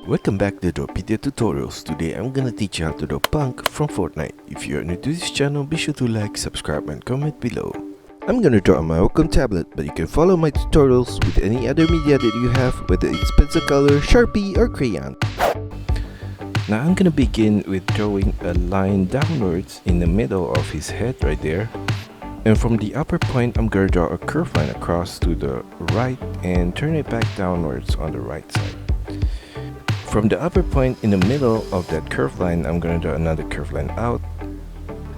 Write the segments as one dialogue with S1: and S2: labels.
S1: Welcome back to DRAWPEDIA tutorials. Today I'm gonna teach you how to draw Punk from Fortnite. If you're new to this channel, be sure to like, subscribe and comment below. I'm gonna draw on my Wacom tablet, but you can follow my tutorials with any other media that you have, whether it's pencil color, Sharpie or crayon. Now I'm gonna begin with drawing a line downwards in the middle of his head right there. And from the upper point, I'm gonna draw a curved line across to the right and turn it back downwards on the right side. From the upper point in the middle of that curved line, I'm gonna draw another curved line out,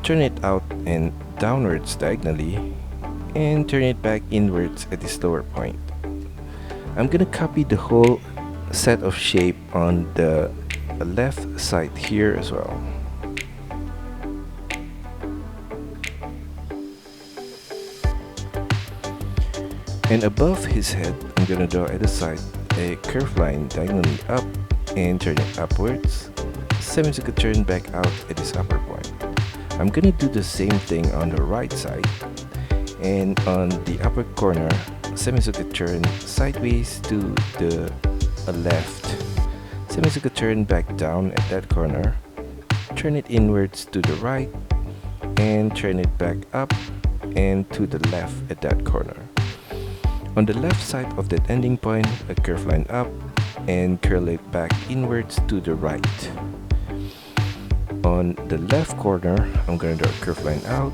S1: turn it out and downwards diagonally, and turn it back inwards at this lower point. I'm gonna copy the whole set of shape on the left side here as well. And above his head, I'm gonna draw at the side a curved line diagonally up and turn it upwards, semicircle turn back out at this upper point. I'm gonna do the same thing on the right side, and on the upper corner, semicircle turn sideways to the left, semicircle turn back down at that corner, turn it inwards to the right, and turn it back up and to the left at that corner. On the left side of that ending point, a curved line up and curl it back inwards to the right. On the left corner, I'm gonna draw a curved line out,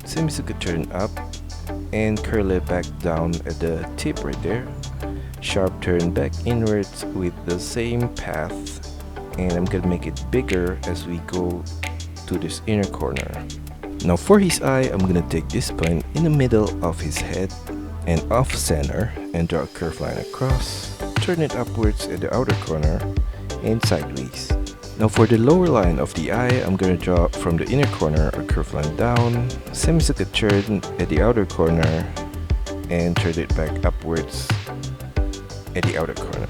S1: semicircle turn up, and curl it back down at the tip right there. Sharp turn back inwards with the same path, and I'm gonna make it bigger as we go to this inner corner. Now for his eye, I'm gonna take this point in the middle of his head and off center and draw a curved line across, turn it upwards at the outer corner and sideways. Now for the lower line of the eye, I'm gonna draw from the inner corner a curved line down, semicircle turn at the outer corner and turn it back upwards at the outer corner.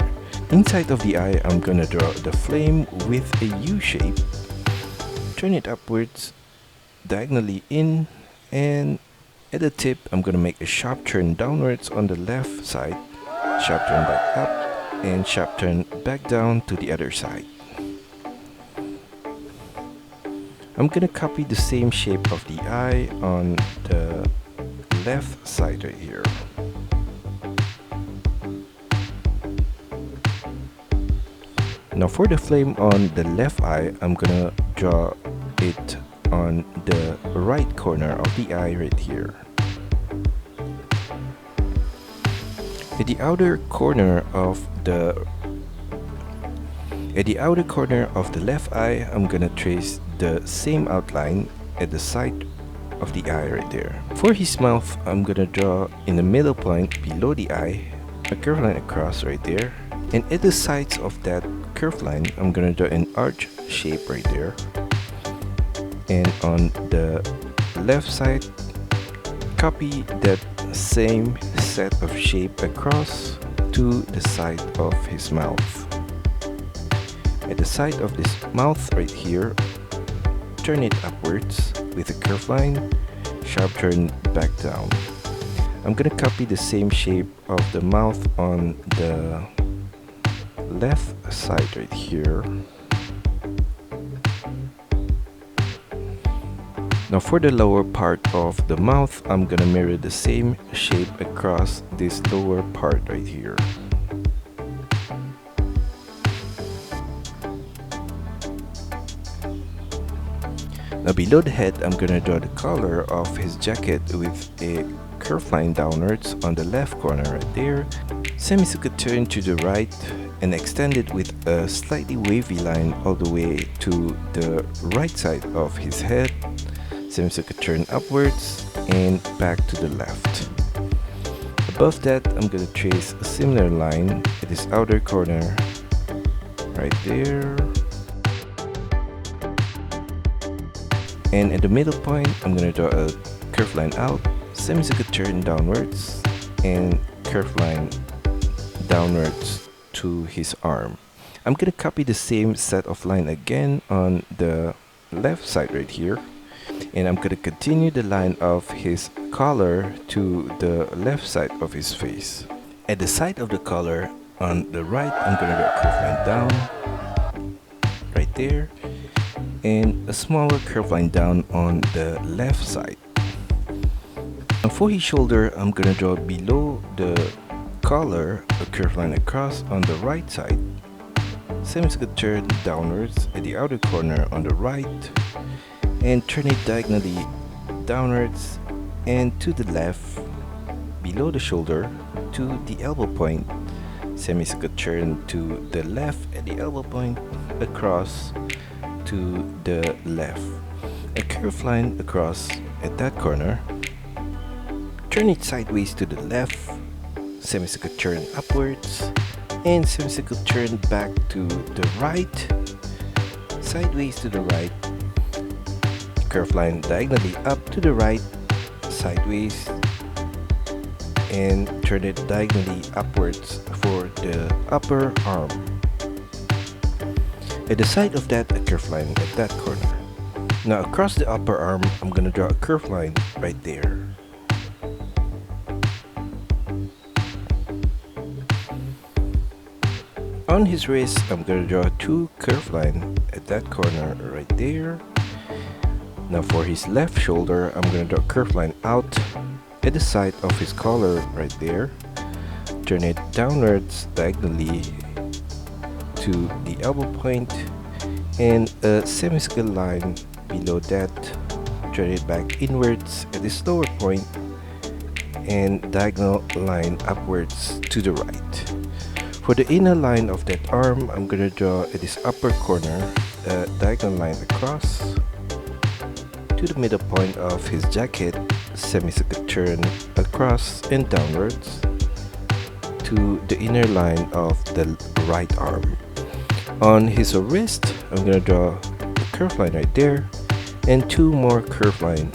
S1: Inside of the eye, I'm gonna draw the flame with a U shape, turn it upwards, diagonally in, and at the tip, I'm gonna make a sharp turn downwards on the left side, sharp turn back up, and sharp turn back down to the other side. I'm gonna copy the same shape of the eye on the left side right here. Now for the flame on the left eye, I'm gonna draw it on the right corner of the eye right here. At the outer corner of the left eye, I'm gonna trace the same outline at the side of the eye right there. For his mouth, I'm gonna draw in the middle point below the eye a curved line across right there, and at the sides of that curved line, I'm gonna draw an arch shape right there. And on the left side, copy that same set of shape across to the side of his mouth. At the side of this mouth right here, turn it upwards with a curved line, sharp turn back down. I'm gonna copy the same shape of the mouth on the left side right here. Now for the lower part of the mouth, I'm gonna mirror the same shape across this lower part right here. Now below the head, I'm gonna draw the color of his jacket with a curved line downwards on the left corner right there, semicircle turn to the right, and extend it with a slightly wavy line all the way to the right side of his head, semicircle turn upwards and back to the left. Above that, I'm gonna trace a similar line at this outer corner right there. And at the middle point, I'm gonna draw a curved line out, semicircle turn downwards, and curved line downwards to his arm. I'm gonna copy the same set of line again on the left side right here. And I'm gonna continue the line of his collar to the left side of his face. At the side of the collar, On the right, I'm gonna draw a curved line down right there, and a smaller curved line down on the left side. Now for his shoulder, I'm gonna draw below the collar a curved line across on the right side. Semicircle turn downwards at the outer corner on the right, and turn it diagonally downwards and to the left below the shoulder to the elbow point. Semicircle turn to the left at the elbow point, across to the left. A curved line across at that corner. Turn it sideways to the left. Semicircle turn upwards, and semicircle turn back to the right. Sideways to the right. Curved line diagonally up to the right, sideways, and turn it diagonally upwards for the upper arm. At the side of that, a curved line at that corner. Now across the upper arm, I'm gonna draw a curved line right there. On his wrist, I'm gonna draw two curved line at that corner right there. Now for his left shoulder, I'm gonna draw a curved line out at the side of his collar right there. Turn it downwards diagonally to the elbow point, and a semicircle line below that. Turn it back inwards at this lower point, and diagonal line upwards to the right. For the inner line of that arm, I'm gonna draw at this upper corner a diagonal line across to the middle point of his jacket, semicircle turn across and downwards to the inner line of the right arm. On his wrist, I'm gonna draw a curved line right there, and two more curved line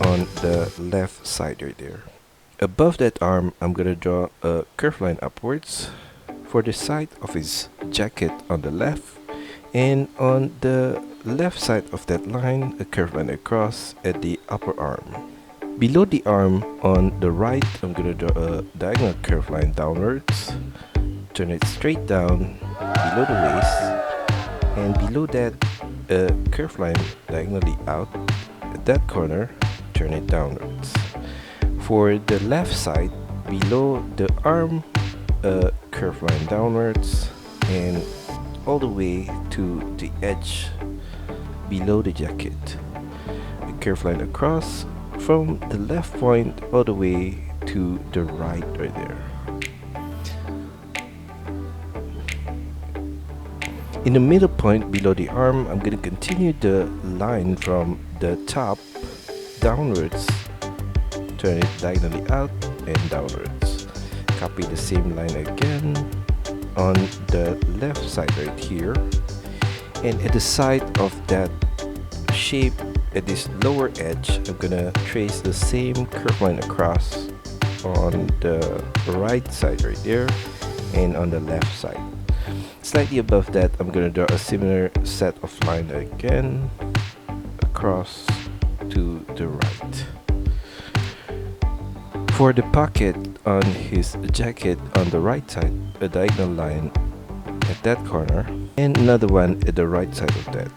S1: on the left side right there. Above that arm, I'm gonna draw a curved line upwards for the side of his jacket on the left, and on the left side of that line, a curved line across at the upper arm. Below the arm on the right, I'm gonna draw a diagonal curved line downwards, turn it straight down below the waist, and below that, a curved line diagonally out at that corner, turn it downwards. For the left side, below the arm, a curved line downwards and all the way to the edge below the jacket. A curved line across from the left point all the way to the right right there. In the middle point below the arm, I'm going to continue the line from the top downwards, turn it diagonally out and downwards. Copy the same line again on the left side right here, and at the side of that shape at this lower edge, I'm gonna trace the same curved line across on the right side right there and on the left side. Slightly above that, I'm gonna draw a similar set of line again across to the right. For the pocket on his jacket on the right side, a diagonal line at that corner, and another one at the right side of that.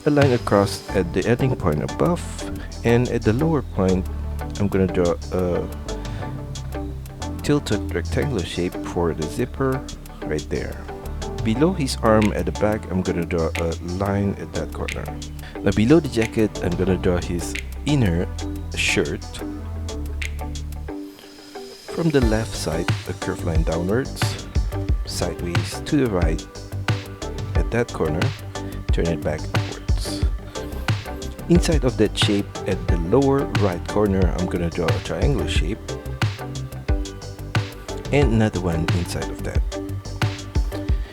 S1: A line across at the ending point above, and at the lower point, I'm gonna draw a tilted rectangular shape for the zipper right there. Below his arm at the back, I'm gonna draw a line at that corner. Now below the jacket, I'm gonna draw his inner shirt. From the left side, a curved line downwards, sideways to the right at that corner, turn it back upwards. Inside of that shape, at the lower right corner, I'm gonna draw a triangular shape, and another one inside of that.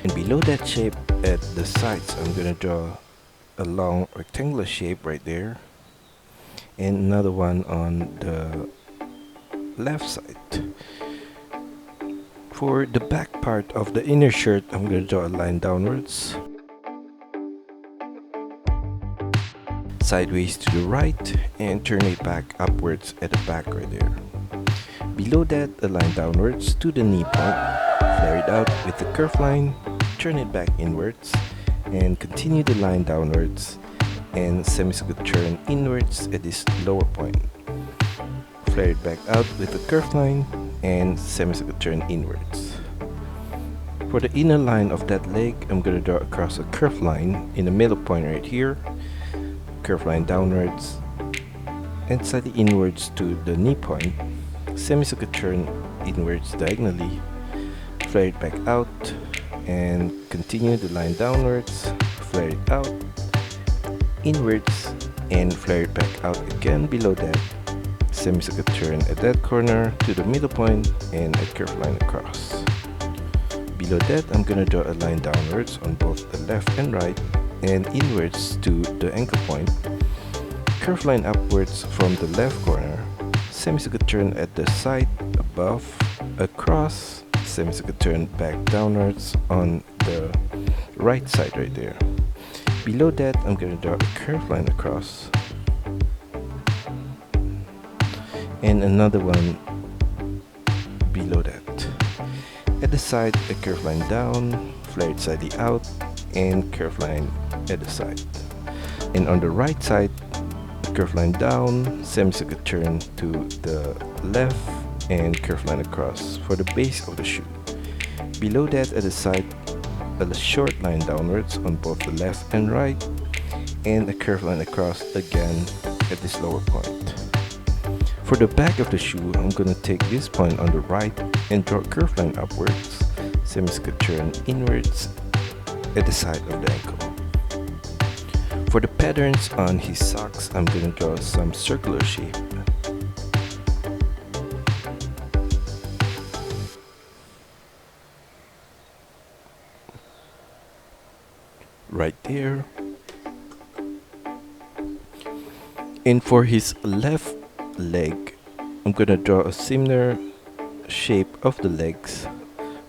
S1: And below that shape, at the sides, I'm gonna draw a long rectangular shape right there, and another one on the left side. For the back part of the inner shirt, I'm going to draw a line downwards, sideways to the right, and turn it back upwards at the back right there. Below that, align downwards to the knee point, flare it out with the curved line, turn it back inwards, and continue the line downwards and semicircular turn inwards at this lower point. Flare it back out with the curved line and semicircular turn inwards. For the inner line of that leg, I'm going to draw across a curved line in the middle point right here, curved line downwards and slightly inwards to the knee point, semicircular turn inwards diagonally, flare it back out and continue the line downwards, flare it out, inwards and flare it back out again. Below that, semicircular turn at that corner to the middle point and a curved line across. Below that, I'm gonna draw a line downwards on both the left and right and inwards to the ankle point, curved line upwards from the left corner, semicircular turn at the side above, across, semicircular turn back downwards on the right side right there. Below that, I'm going to draw a curved line across and another one below that. At the side, a curved line down, flare it slightly out and curved line at the side. And on the right side, a curved line down, semicircular turn to the left and curved line across for the base of the shoe. Below that, at the side, a short line downwards on both the left and right and a curved line across again at this lower point. For the back of the shoe, I'm going to take this point on the right and draw a curved line upwards, semicircular turn inwards at the side of the ankle. For the patterns on his socks, I'm going to draw some circular shape. Right there. And for his left leg, I'm gonna draw a similar shape of the legs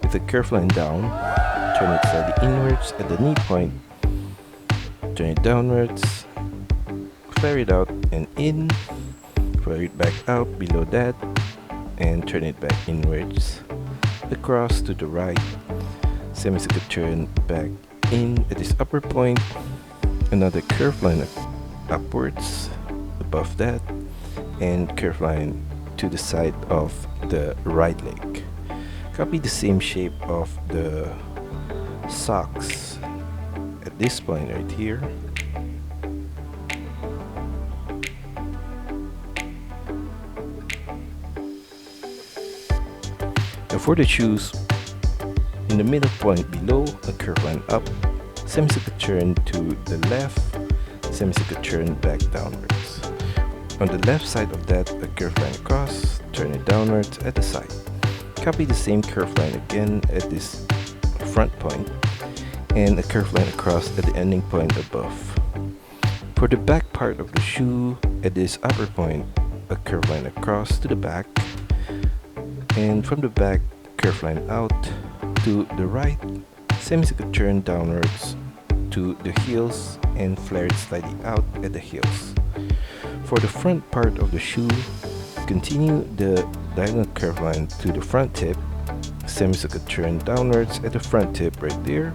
S1: with a curved line down, turn it slightly inwards at the knee point, turn it downwards, flare it out and in, flare it back out below that and turn it back inwards, across to the right, semicircular turn back in at this upper point, another curved line upwards above that and curved line to the side of the right leg. Copy the same shape of the socks at this point right here. And for the shoes, in the middle point below, a curved line up, semicircular turn to the left, semicircular turn back downwards. On the left side of that, a curved line across, turn it downwards at the side. Copy the same curved line again at this front point and a curved line across at the ending point above. For the back part of the shoe, at this upper point, a curved line across to the back and from the back, curved line out to the right, semicircular turn downwards to the heels and flare it slightly out at the heels. For the front part of the shoe, continue the diagonal curve line to the front tip, semicircular turn downwards at the front tip right there,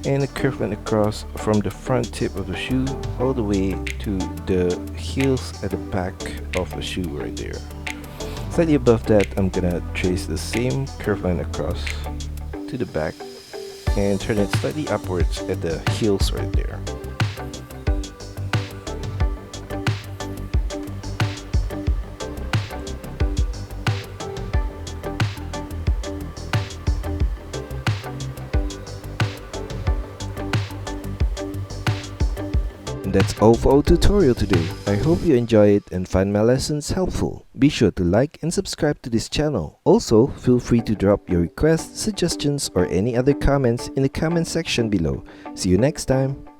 S1: and a curve line across from the front tip of the shoe all the way to the heels at the back of the shoe right there. Slightly above that, I'm gonna trace the same curve line across to the back and turn it slightly upwards at the heels right there. That's all for our tutorial today. I hope you enjoy it and find my lessons helpful. Be sure to like and subscribe to this channel. Also, feel free to drop your requests, suggestions, or any other comments in the comment section below. See you next time.